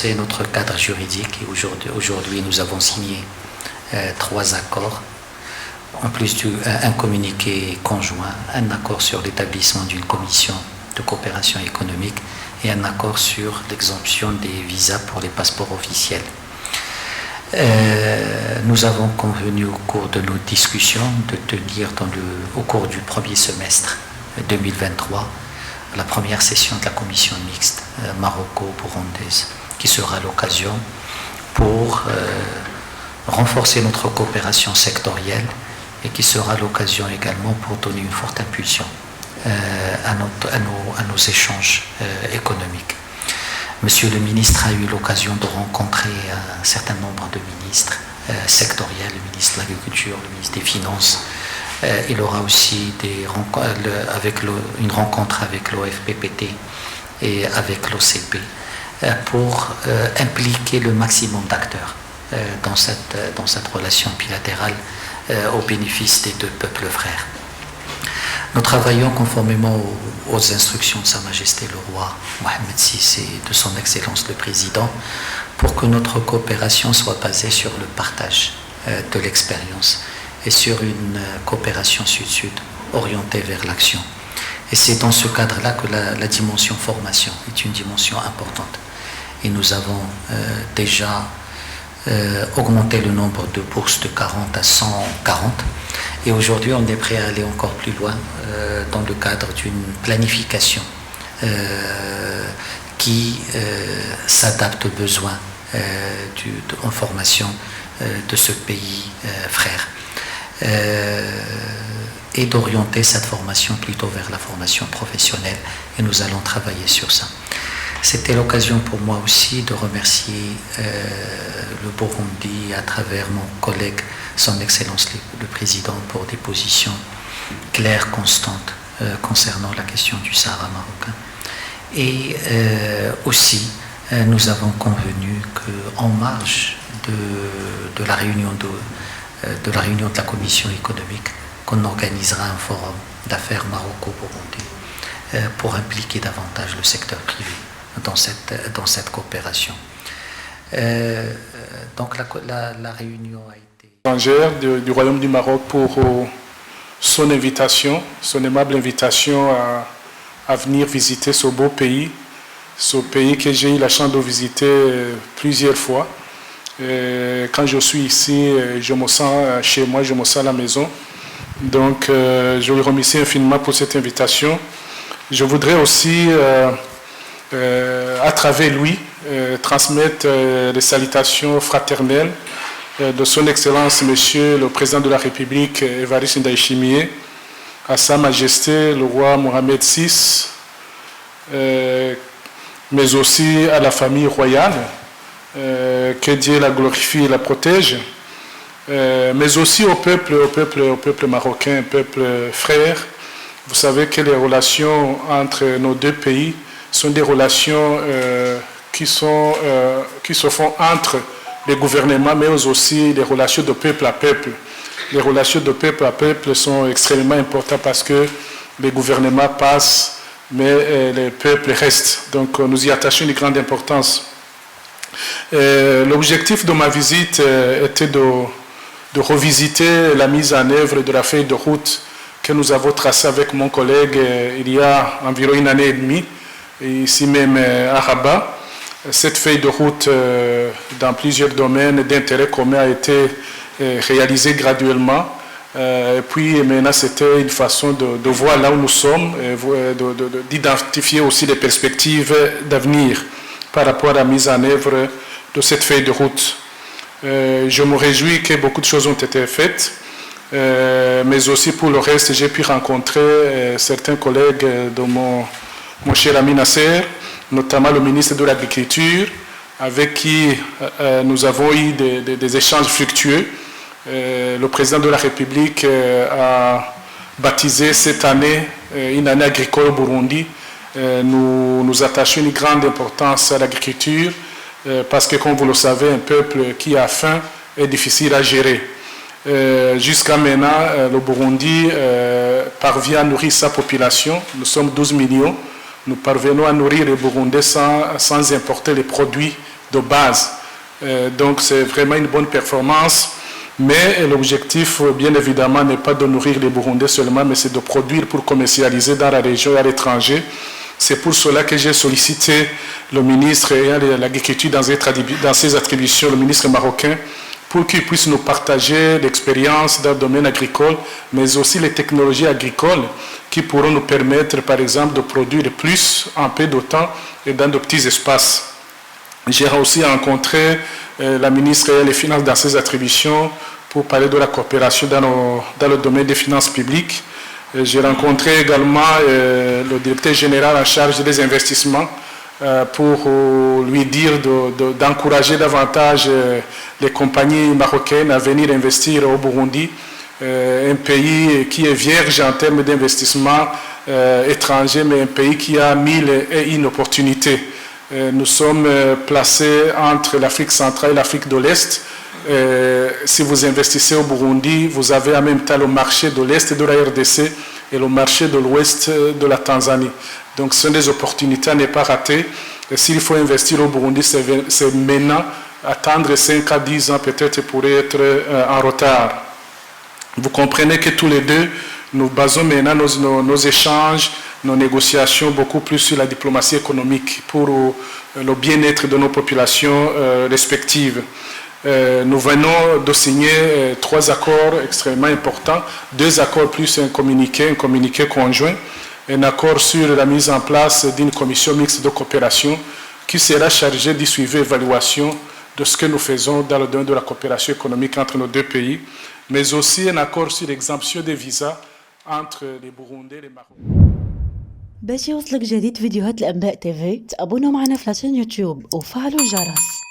renforcer notre cadre juridique. Et aujourd'hui, nous avons signé 3 accords. En plus d'un communiqué conjoint, un accord sur l'établissement d'une commission de coopération économique et un accord sur l'exemption des visas pour les passeports officiels. Nous avons convenu au cours de nos discussions de tenir au cours du premier semestre 2023 la première session de la commission mixte maroco-burundaise, qui sera l'occasion pour renforcer notre coopération sectorielle et qui sera l'occasion également pour donner une forte impulsion à nos échanges économiques. Monsieur le ministre a eu l'occasion de rencontrer un certain nombre de ministres sectoriels, le ministre de l'Agriculture, le ministre des Finances. Il aura aussi une rencontre avec l'OFPPT et avec l'OCP pour impliquer le maximum d'acteurs dans cette relation bilatérale au bénéfice des 2 peuples frères. Nous travaillons conformément aux instructions de Sa Majesté le Roi Mohamed VI et de Son Excellence le Président pour que notre coopération soit basée sur le partage de l'expérience et sur une coopération sud-sud orientée vers l'action. Et c'est dans ce cadre-là que la dimension formation est une dimension importante. Et nous avons déjà augmenté le nombre de bourses de 40 à 140. Et aujourd'hui, on est prêt à aller encore plus loin dans le cadre d'une planification qui s'adapte aux besoins en formation de ce pays frère. Et d'orienter cette formation plutôt vers la formation professionnelle, et nous allons travailler sur ça. C'était l'occasion pour moi aussi de remercier le Burundi à travers mon collègue, Son Excellence le Président, pour des positions claires, constantes concernant la question du Sahara marocain. Et aussi, nous avons convenu qu'en marge de la réunion de la Commission économique, qu'on organisera un forum d'affaires maroco-burundi pour impliquer davantage le secteur privé dans cette coopération. Donc la réunion a été... Étrangère du Royaume du Maroc pour son invitation, son aimable invitation à venir visiter ce beau pays que j'ai eu la chance de visiter plusieurs fois. Quand je suis ici, je me sens chez moi, je me sens à la maison. Donc, je lui remercie infiniment pour cette invitation. Je voudrais aussi, à travers lui, transmettre les salutations fraternelles de son Excellence, Monsieur le Président de la République, Évariste Ndayishimiye, à Sa Majesté, le Roi Mohamed VI, mais aussi à la famille royale. Que Dieu la glorifie et la protège, mais aussi au peuple marocain, peuple frère. Vous savez que les relations entre nos 2 pays sont des relations qui se font entre les gouvernements, mais aussi des relations de peuple à peuple. Les relations de peuple à peuple sont extrêmement importantes parce que les gouvernements passent, mais les peuples restent. Donc nous y attachons une grande importance. L'objectif de ma visite était de revisiter la mise en œuvre de la feuille de route que nous avons tracée avec mon collègue il y a environ 1 année et demie, ici même à Rabat. Cette feuille de route dans plusieurs domaines d'intérêt commun a été réalisée graduellement. Et puis maintenant, c'était une façon de voir là où nous sommes, d'identifier aussi les perspectives d'avenir par rapport à la mise en œuvre de cette feuille de route. Je me réjouis que beaucoup de choses ont été faites, mais aussi pour le reste, j'ai pu rencontrer certains collègues de mon cher ami Nasser, notamment le ministre de l'Agriculture, avec qui nous avons eu des échanges fructueux. Le président de la République a baptisé cette année une année agricole au Burundi. Nous attachons une grande importance à l'agriculture parce que, comme vous le savez, un peuple qui a faim est difficile à gérer. Jusqu'à maintenant, le Burundi parvient à nourrir sa population. Nous sommes 12 millions. Nous parvenons à nourrir les Burundais sans importer les produits de base. Donc c'est vraiment une bonne performance. Mais l'objectif, bien évidemment, n'est pas de nourrir les Burundais seulement, mais c'est de produire pour commercialiser dans la région et à l'étranger. C'est pour cela que j'ai sollicité le ministre ayant l'agriculture dans ses attributions, le ministre marocain, pour qu'il puisse nous partager l'expérience dans le domaine agricole, mais aussi les technologies agricoles qui pourront nous permettre, par exemple, de produire plus en peu de temps et dans de petits espaces. J'ai aussi rencontré la ministre des Finances dans ses attributions pour parler de la coopération dans le domaine des finances publiques. J'ai rencontré également le directeur général en charge des investissements pour lui dire d'encourager davantage les compagnies marocaines à venir investir au Burundi, un pays qui est vierge en termes d'investissement étranger, mais un pays qui a mille et une opportunités. Nous sommes placés entre l'Afrique centrale et l'Afrique de l'Est. Si vous investissez au Burundi, vous avez en même temps le marché de l'Est de la RDC et le marché de l'Ouest de la Tanzanie. Donc ce sont des opportunités à ne pas rater. S'il faut investir au Burundi, c'est maintenant. Attendre 5 à 10 ans peut-être pourrait être en retard. Vous comprenez que tous les deux, nous basons maintenant nos échanges, nos négociations beaucoup plus sur la diplomatie économique pour le bien-être de nos populations respectives. Nous venons de signer 3 accords extrêmement importants, 2 accords plus un communiqué conjoint, un accord sur la mise en place d'une commission mixte de coopération qui sera chargée du suivi et évaluation de ce que nous faisons dans le domaine de la coopération économique entre nos 2 pays, mais aussi un accord sur l'exemption des visas entre les Burundais et les Marocains. باش يوصلك جديد فيديوهات الأنباء تيفي تابونوا معنا في لاشين يوتيوب وفعلوا الجرس.